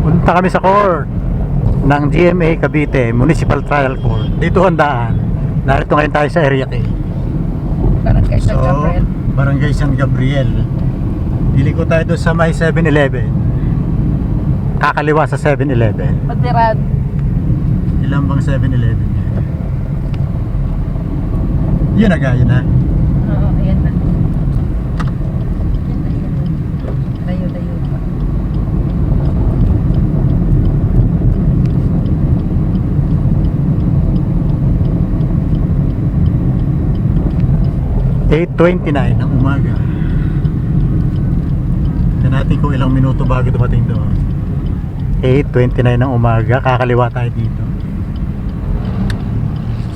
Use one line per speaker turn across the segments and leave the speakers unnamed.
Punta kami sa court ng GMA Cavite Municipal Trial Court. Dito handaan. Narito ngayon tayo sa Area K.
Barangay San Gabriel.
Barangay San Gabriel. Iliko tayo doon sa may 7-Eleven. Kakaliwa sa 7-Eleven.
Patiran.
Ilan bang 7-Eleven? Yun na gaya na.
Oo, ayan na. Layo-layo pa.
(8:29) ng umaga. Tignan natin kung ilang minuto bago dumating doon. 8:29 ng umaga, kakaliwa tayo dito.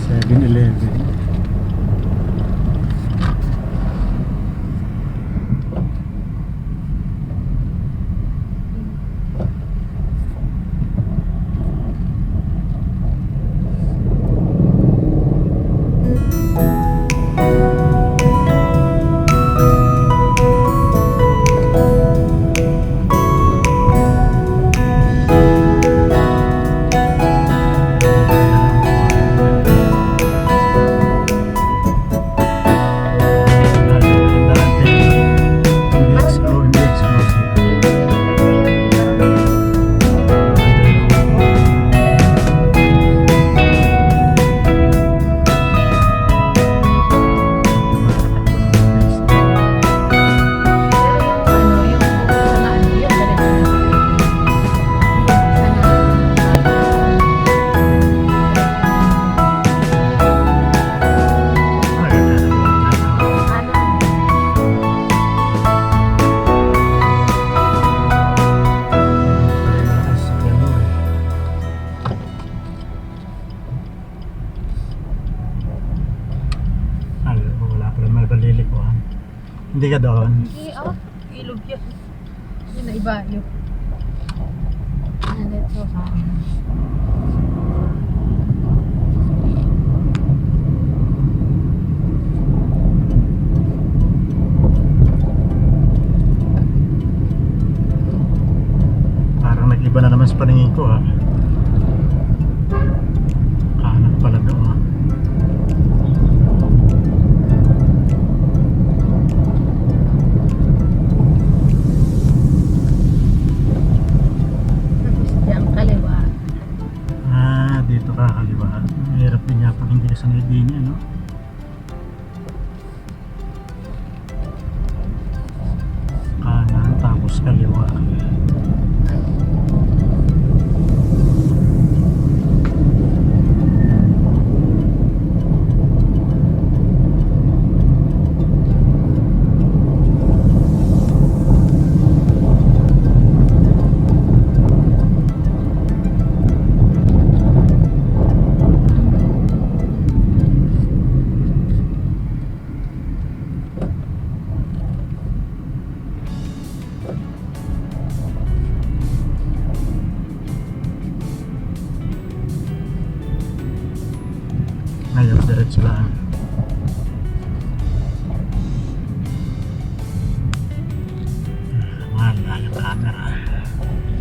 7-Eleven. Hindi ka doon.
Hindi, ilog yun. Yun na iba yun. Nandito ka.
Parang nag-iba na naman sa paningin ko ha. Kanan pala doon. Dito kakaliwa. Mahirap din nga pag hindi ka sanay din yan, no? Kanan tapos kaliwa. Ngayon, diretso lang. Mahal nga yung camera.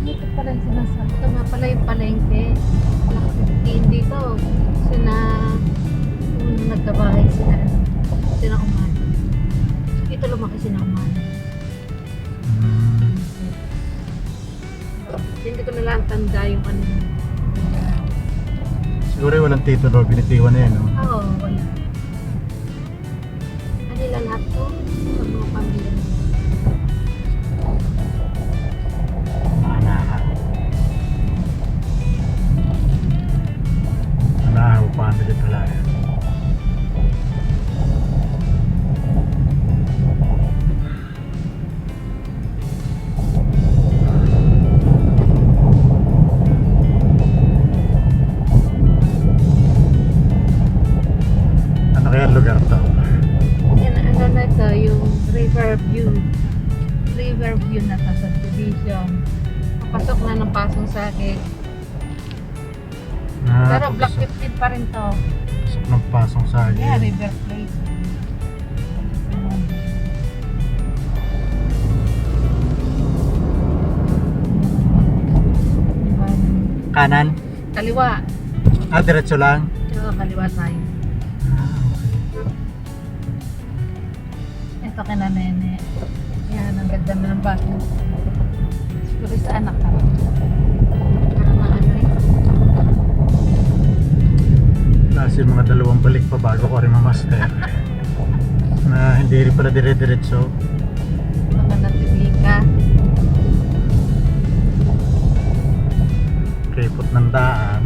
Dito pala yung sinasabi. Ito nga pala yung palengke. Dito. Sina nagkabahay sila. Sina Umay. Dito lumaki sina Umay. Hindi ko nalang tanda yung ano.
Siguro walang titulo, binitiwan na yan, no?
Oo, wala. Kanila lahat to. Sa mga pamilya.
Manahaw. Manahaw, family pala yan. Kaya lugar to.
Yan, ano na ito, yung Riverview na to, subdivision. Papasok na ng Pasong Sakit. Pero Block 15 pa rin to.
Pasok ng Pasong Sakit.
Yeah, River Place.
Kanan?
Kaliwa.
Diretso lang?
Oo, kaliwa tayo.
Okay.
Ito kina nene. Yan, ang ganda na ng bago. Siguro sa anak ka.
Kasi mga dalawang balik pa bago ko rin mamaster. Na hindi rin pala dire-diretso.
Baka natibig ka.
Kripot ng daan.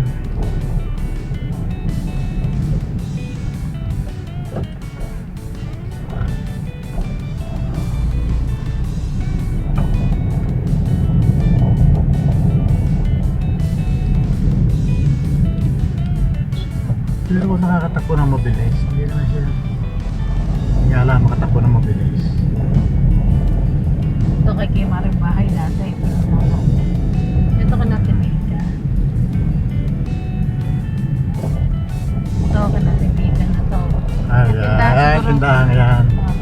Pero kung nakakatakbo ng mabilis, hindi naman siya. Hindi nga alam makatakbo ng mabilis.
Ito kay Kima rin bahay dati. Ito ka natibig ka. Ito ka natibig ka na to.
Ay, tindahan yan.
Oo.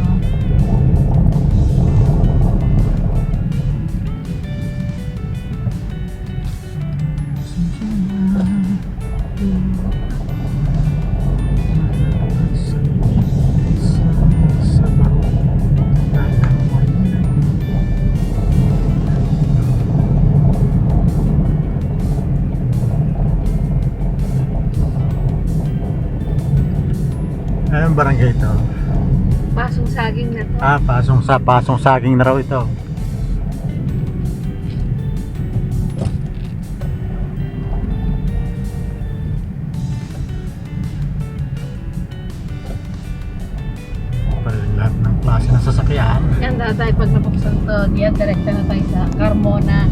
Anong barangay ito?
Pasong saging na to.
Pasong saging na raw ito. Lahat ng klase ng sasakyan.
Yan tatay, pag nabuksan to, diyan direkta na tayo sa Carmona.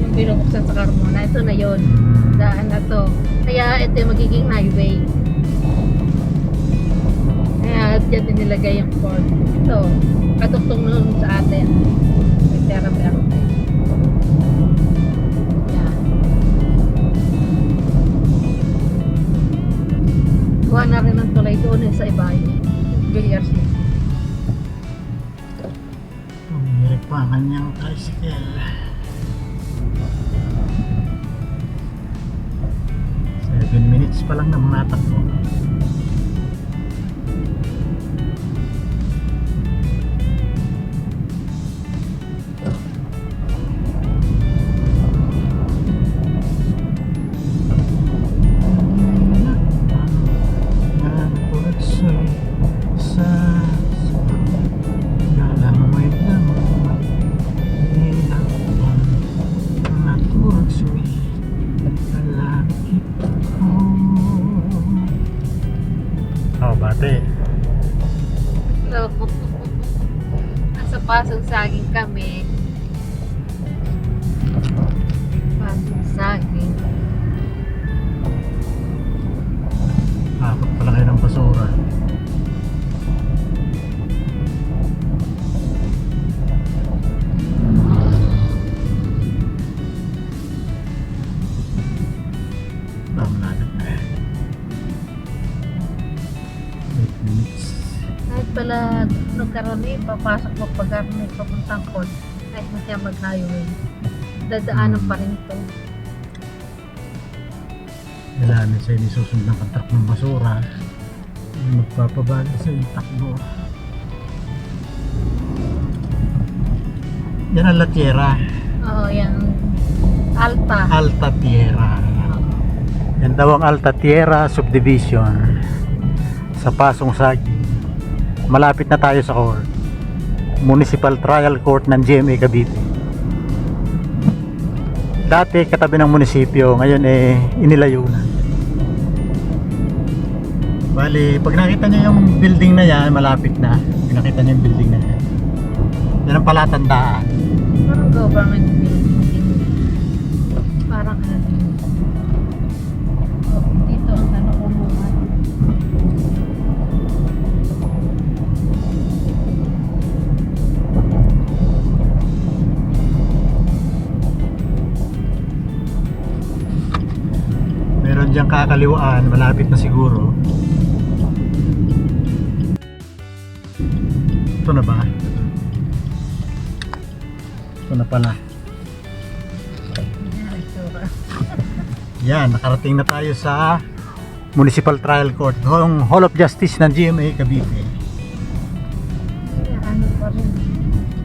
Yung binubuksan sa Carmona, ito na yon. Daan na to. Kaya ito yung magiging highway. Kaya dyan din nilagay yung port. Ito, katuktong nun sa atin. May Terra Verde. Yan. Kuha na rin ang tulay doon sa Ibayo. Villar City.
Umirik pa ang kanyang tricycle. 7 minutes pa lang na matakbo. Bate.
So, nasa pasong saging kami. Pasong saging.
Akot pala kayo ng basura. Namanagad na yan. 8 minutes.
Kahit pala nagkaroon papasok mo pag-army papuntang court. Kahit na siya mag-highway. Dadaanan pa rin ito.
Kailangan siya isusundan ng truck ng basura. Magpapabago sa yung takbo. Yan ang La Tierra.
Oo, yan. Alta.
Alta Tierra. Yan daw ang Alta Tierra Subdivision sa Pasong Saging. Malapit na tayo sa court. Municipal Trial Court ng GMA Cavite. Dati katabi ng munisipyo, ngayon inilayo na. Bali, pag nakita niyo yung building na yan, malapit na. Pag nakita niyo yung building na yan. Yan ang palatandaan.
Parang government building. Parang ano din. Oh, dito ang ano kulungan.
Meron diyang kakaliwaan, malapit na siguro. Ito na ba? Ito na pala.
Yan, itsura.
Yan, nakarating na tayo sa Municipal Trial Court, yung Hall of Justice ng GMA Cavite.
Ano pa rin.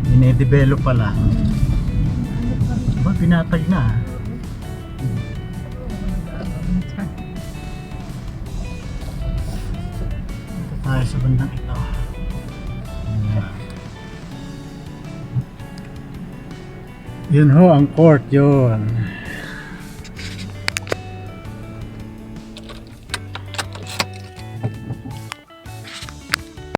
Dinedevelop pa lang.
Ano pa rin.
Ba, pinatag na. Ito tayo sa bandang ito. Ayan. Yun ho ang court, yun.